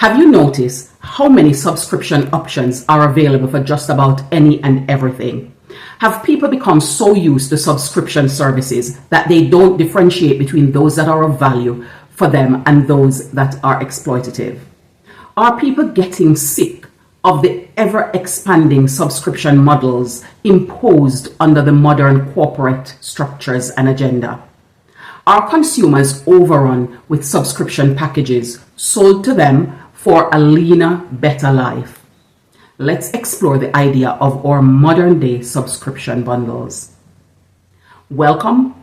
Have you noticed how many subscription options are available for just about any and everything? Have people become so used to subscription services that they don't differentiate between those that are of value for them and those that are exploitative? Are people getting sick of the ever-expanding subscription models imposed under the modern corporate structures and agenda? Are consumers overrun with subscription packages sold to them for a leaner, better life? Let's explore the idea of our modern day subscription bundles. Welcome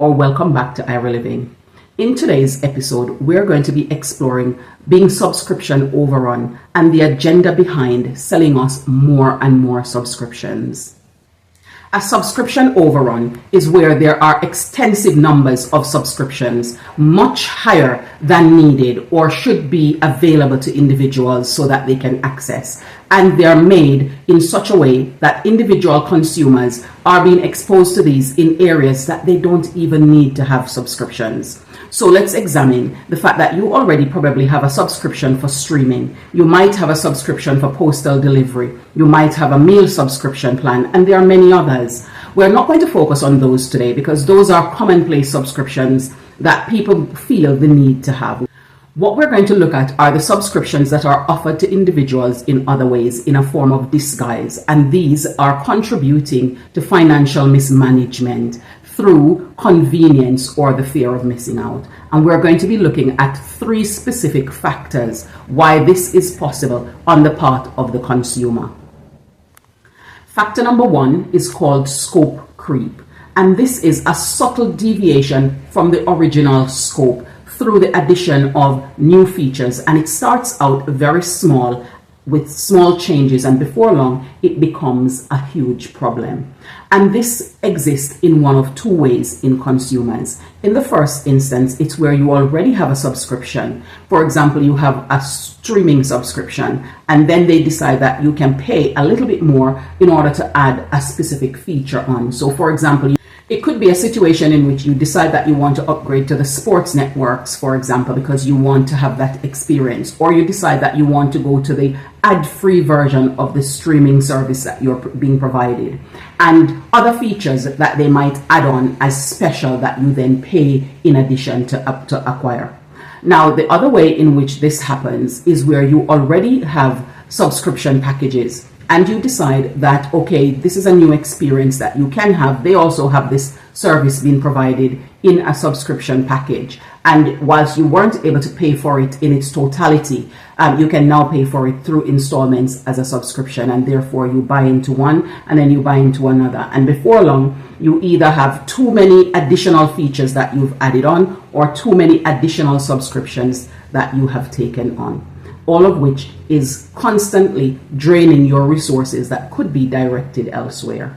back to Ira Living. In today's episode, we're going to be exploring being subscription overrun and the agenda behind selling us more and more subscriptions. A subscription overrun is where there are extensive numbers of subscriptions, much higher than needed or should be available to individuals so that they can access. And they're made in such a way that individual consumers are being exposed to these in areas that they don't even need to have subscriptions. So let's examine the fact that you already probably have a subscription for streaming. You might have a subscription for postal delivery. You might have a meal subscription plan, and there are many others. We're not going to focus on those today because those are commonplace subscriptions that people feel the need to have. What we're going to look at are the subscriptions that are offered to individuals in other ways in a form of disguise, and these are contributing to financial mismanagement through convenience or the fear of missing out. And we're going to be looking at three specific factors why this is possible on the part of the consumer. Factor number one is called scope creep, and this is a subtle deviation from the original scope through the addition of new features, and it starts out very small with small changes, and before long it becomes a huge problem. And this exists in one of two ways in consumers. In the first instance, it's where you already have a subscription. For example, you have a streaming subscription, and then they decide that you can pay a little bit more in order to add a specific feature on. So for example, it could be a situation in which you decide that you want to upgrade to the sports networks, for example, because you want to have that experience, or you decide that you want to go to the ad-free version of the streaming service that you're being provided, and other features that they might add on as special that you then pay in addition to acquire. Now, the other way in which this happens is where you already have subscription packages, and you decide that, okay, this is a new experience that you can have. They also have this service being provided in a subscription package. And whilst you weren't able to pay for it in its totality, you can now pay for it through installments as a subscription. And therefore you buy into one and then you buy into another. And before long, you either have too many additional features that you've added on or too many additional subscriptions that you have taken on, all of which is constantly draining your resources that could be directed elsewhere.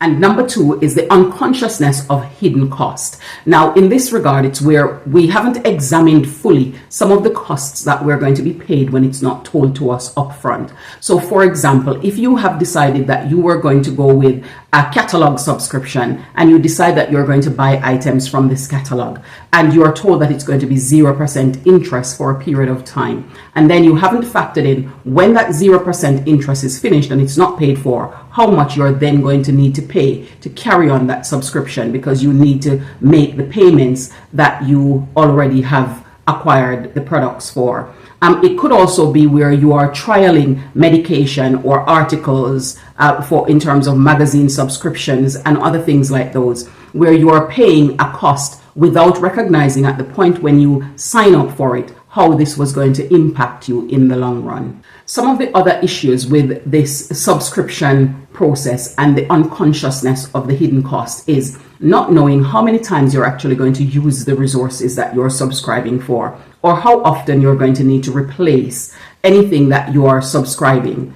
And number two is the unconsciousness of hidden cost. Now, in this regard, it's where we haven't examined fully some of the costs that we're going to be paid when it's not told to us upfront. So, for example, if you have decided that you were going to go with a catalog subscription and you decide that you're going to buy items from this catalog and you are told that it's going to be 0% interest for a period of time, and then you haven't factored in when that 0% interest is finished and it's not paid for, how much you're then going to need to pay to carry on that subscription, because you need to make the payments that you already have acquired the products for. It could also be where you are trialing medication or articles for in terms of magazine subscriptions and other things like those, where you are paying a cost without recognizing at the point when you sign up for it how this was going to impact you in the long run. Some of the other issues with this subscription process and the unconsciousness of the hidden cost is not knowing how many times you're actually going to use the resources that you're subscribing for, or how often you're going to need to replace anything that you are subscribing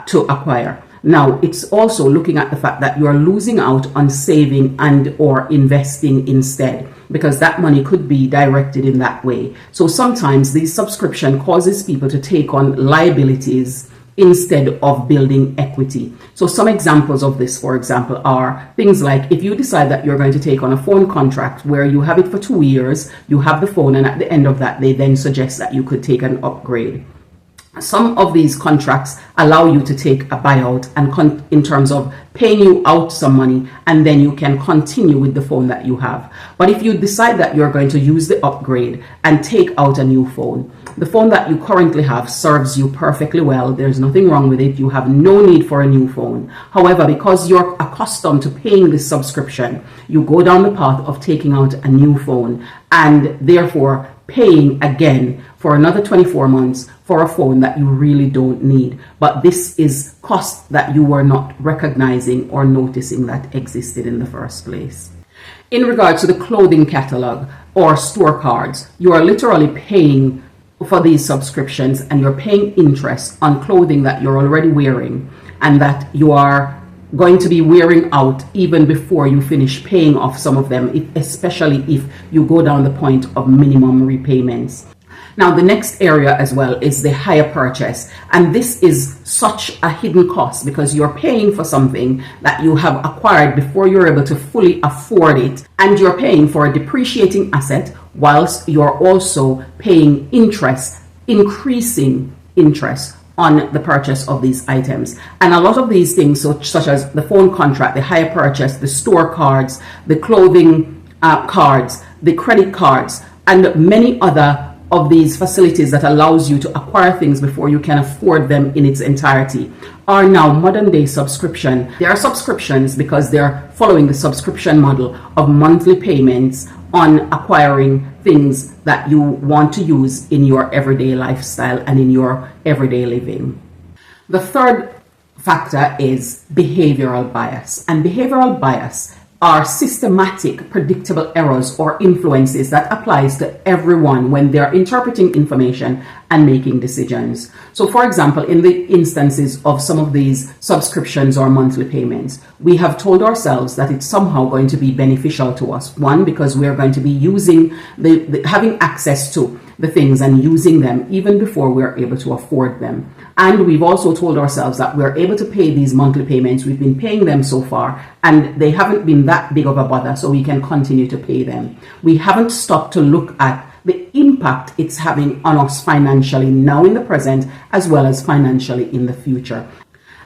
to acquire. Now, it's also looking at the fact that you're losing out on saving and or investing instead, because that money could be directed in that way. So sometimes the subscription causes people to take on liabilities instead of building equity. So some examples of this, for example, are things like if you decide that you're going to take on a phone contract where you have it for 2 years, you have the phone, and at the end of that, they then suggest that you could take an upgrade. Some of these contracts allow you to take a buyout and in terms of paying you out some money, and then you can continue with the phone that you have. But if you decide that you're going to use the upgrade and take out a new phone, the phone that you currently have serves you perfectly well. There's nothing wrong with it. You have no need for a new phone. However, because you're accustomed to paying this subscription, you go down the path of taking out a new phone and therefore paying again for another 24 months for a phone that you really don't need. But this is cost that you were not recognizing or noticing that existed in the first place. In regards to the clothing catalog or store cards, you are literally paying for these subscriptions, and you're paying interest on clothing that you're already wearing and that you are going to be wearing out even before you finish paying off some of them, especially if you go down the point of minimum repayments. Now, the next area as well is the hire purchase. And this is such a hidden cost because you're paying for something that you have acquired before you're able to fully afford it. And you're paying for a depreciating asset whilst you're also paying interest, increasing interest on the purchase of these items. And a lot of these things, such as the phone contract, the hire purchase, the store cards, the clothing cards, the credit cards, and many other of these facilities that allows you to acquire things before you can afford them in its entirety, are now modern day subscription. They are subscriptions because they're following the subscription model of monthly payments on acquiring things that you want to use in your everyday lifestyle and in your everyday living. The third factor is behavioral bias. And behavioral bias are systematic, predictable errors or influences that applies to everyone when they're interpreting information and making decisions. So for example, in the instances of some of these subscriptions or monthly payments, we have told ourselves that it's somehow going to be beneficial to us. One, because we're going to be using having access to the things and using them even before we're able to afford them. And we've also told ourselves that we're able to pay these monthly payments. We've been paying them so far and they haven't been that big of a bother, so we can continue to pay them. We haven't stopped to look at the impact it's having on us financially now in the present as well as financially in the future.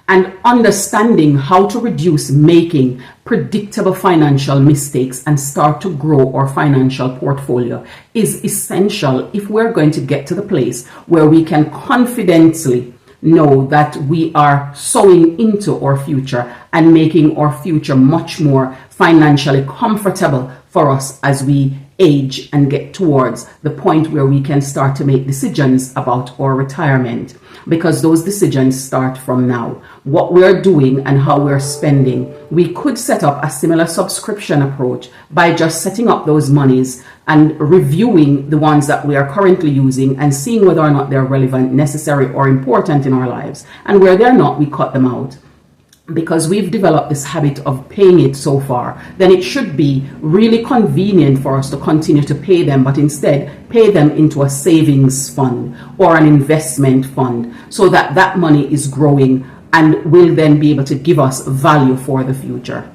And understanding how to reduce making predictable financial mistakes and start to grow our financial portfolio is essential if we're going to get to the place where we can confidently know that we are sowing into our future and making our future much more financially comfortable for us as we age and get towards the point where we can start to make decisions about our retirement, because those decisions start from now. What we're doing and how we're spending, we could set up a similar subscription approach by just setting up those monies and reviewing the ones that we are currently using and seeing whether or not they're relevant, necessary, or important in our lives. And where they're not, we cut them out. Because we've developed this habit of paying it so far, then it should be really convenient for us to continue to pay them, but instead pay them into a savings fund or an investment fund so that that money is growing and will then be able to give us value for the future.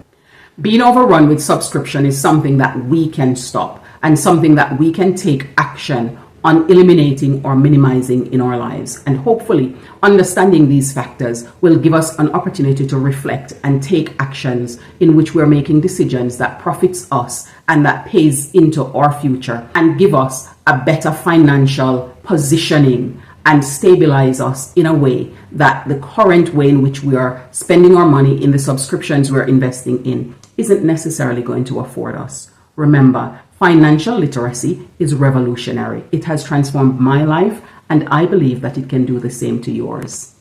Being overrun with subscription is something that we can stop and something that we can take action on eliminating or minimizing in our lives. And hopefully understanding these factors will give us an opportunity to reflect and take actions in which we're making decisions that profits us and that pays into our future and give us a better financial positioning and stabilize us in a way that the current way in which we are spending our money in the subscriptions we're investing in isn't necessarily going to afford us. Remember, financial literacy is revolutionary. It has transformed my life, and I believe that it can do the same to yours.